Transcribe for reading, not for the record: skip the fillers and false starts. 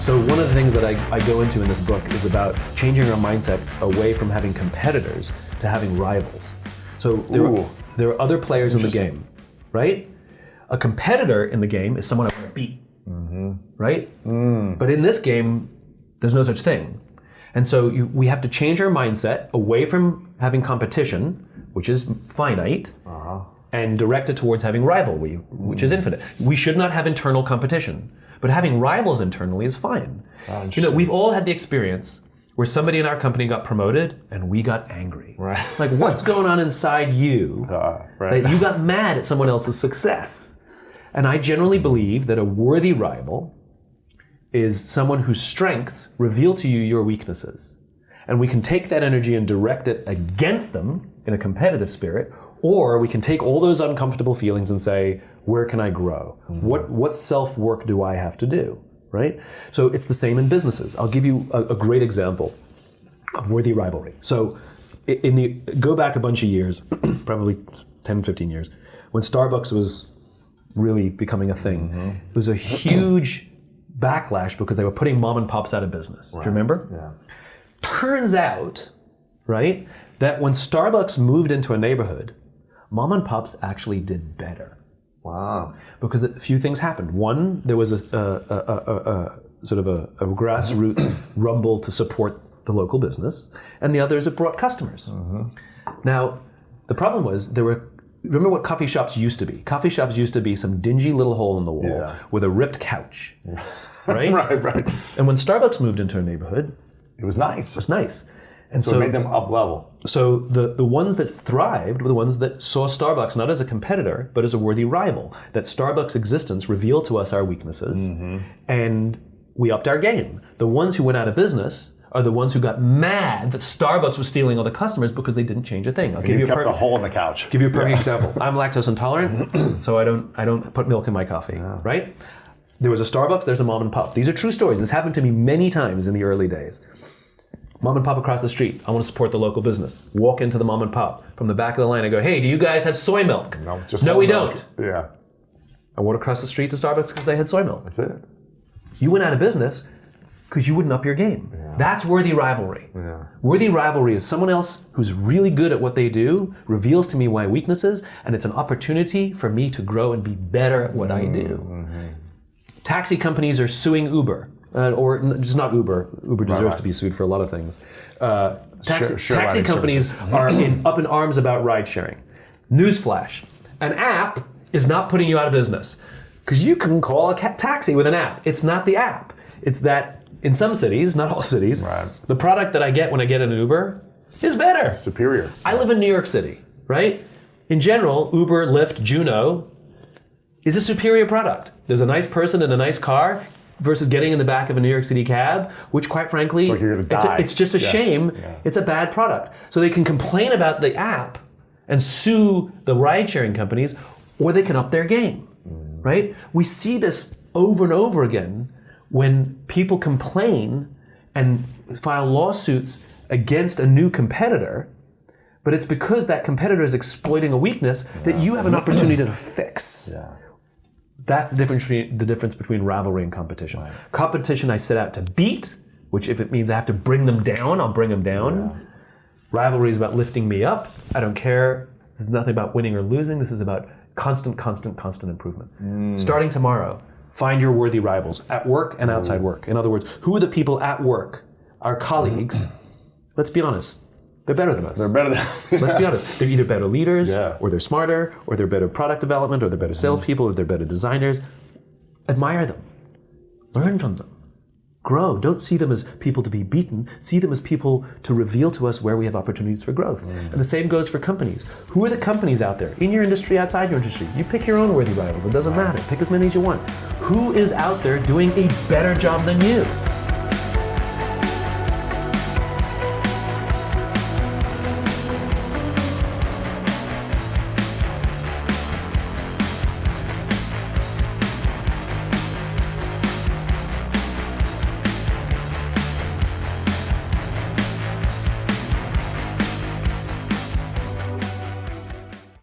So one of the things that I go into in this book is about changing our mindset away from having competitors to having rivals. So there are other players in the game, right? A competitor in the game is someone I want to beat, right? But in this game, there's no such thing. And so we have to change our mindset away from having competition, which is finite, and direct it towards having rivalry, which is infinite. We should not have internal competition. But having rivals internally is fine. We've all had the experience where somebody in our company got promoted and we got angry. Right. Like, what's going on inside you that you got mad at someone else's success? And I generally believe that a worthy rival is someone whose strengths reveal to you your weaknesses. And we can take that energy and direct it against them in a competitive spirit, or we can take all those uncomfortable feelings and say, where can I grow? What self-work do I have to do, right? So it's the same in businesses. I'll give you a great example of worthy rivalry. So go back a bunch of years, probably 10, 15 years, when Starbucks was really becoming a thing, it was a huge backlash because they were putting mom and pops out of business. Do you remember? Yeah. Turns out, right, that when Starbucks moved into a neighborhood, mom and pops actually did better. Wow. Because a few things happened. One, there was a sort of a grassroots rumble to support the local business, and the other is it brought customers. Now, the problem was remember what coffee shops used to be? Coffee shops used to be some dingy little hole in the wall with a ripped couch, right? Right. And when Starbucks moved into a neighborhood, it was nice. It was nice. And so it made them up level. So the ones that thrived were the ones that saw Starbucks not as a competitor, but as a worthy rival. That Starbucks' existence revealed to us our weaknesses, and we upped our game. The ones who went out of business are the ones who got mad that Starbucks was stealing all the customers because they didn't change a thing. I'll give you kept the hole in the couch. Give you a perfect example. I'm lactose intolerant, so I don't put milk in my coffee, right? There was a Starbucks, there's a mom and pop. These are true stories. This happened to me many times in the early days. Mom and pop across the street. I want to support the local business. Walk into the mom and pop. From the back of the line, I go, hey, do you guys have soy milk? No, we don't. Yeah. I walked across the street to Starbucks because they had soy milk. That's it. You went out of business because you wouldn't up your game. Yeah. That's worthy rivalry. Yeah. Worthy rivalry is someone else who's really good at what they do, reveals to me my weaknesses, and it's an opportunity for me to grow and be better at what I do. Taxi companies are suing Uber. Or just not Uber. Uber deserves to be sued for a lot of things. Taxi companies are up in arms about ride sharing. Newsflash: an app is not putting you out of business because you can call a taxi with an app. It's not the app. It's that in some cities, not all cities, the product that I get when I get an Uber is better. Superior. I live in New York City, right? In general, Uber, Lyft, Juno is a superior product. There's a nice person in a nice car versus getting in the back of a New York City cab, which quite frankly, like you're gonna die. It's just a shame. Yeah. It's a bad product. So they can complain about the app and sue the ride-sharing companies, or they can up their game, right? We see this over and over again when people complain and file lawsuits against a new competitor, but it's because that competitor is exploiting a weakness that you have an opportunity to fix. Yeah. That's the difference between rivalry and competition. Right. Competition I set out to beat, which if it means I have to bring them down, I'll bring them down. Yeah. Rivalry is about lifting me up. I don't care. This is nothing about winning or losing. This is about constant improvement. Starting tomorrow, find your worthy rivals at work and outside work. In other words, who are the people at work, our colleagues? Let's be honest. They're better than us. They're better than Let's be honest. They're either better leaders, or they're smarter, or they're better product development, or they're better salespeople, or they're better designers. Admire them. Learn from them. Grow. Don't see them as people to be beaten. See them as people to reveal to us where we have opportunities for growth. And the same goes for companies. Who are the companies out there? In your industry, outside your industry. You pick your own worthy rivals. It doesn't matter. Pick as many as you want. Who is out there doing a better job than you?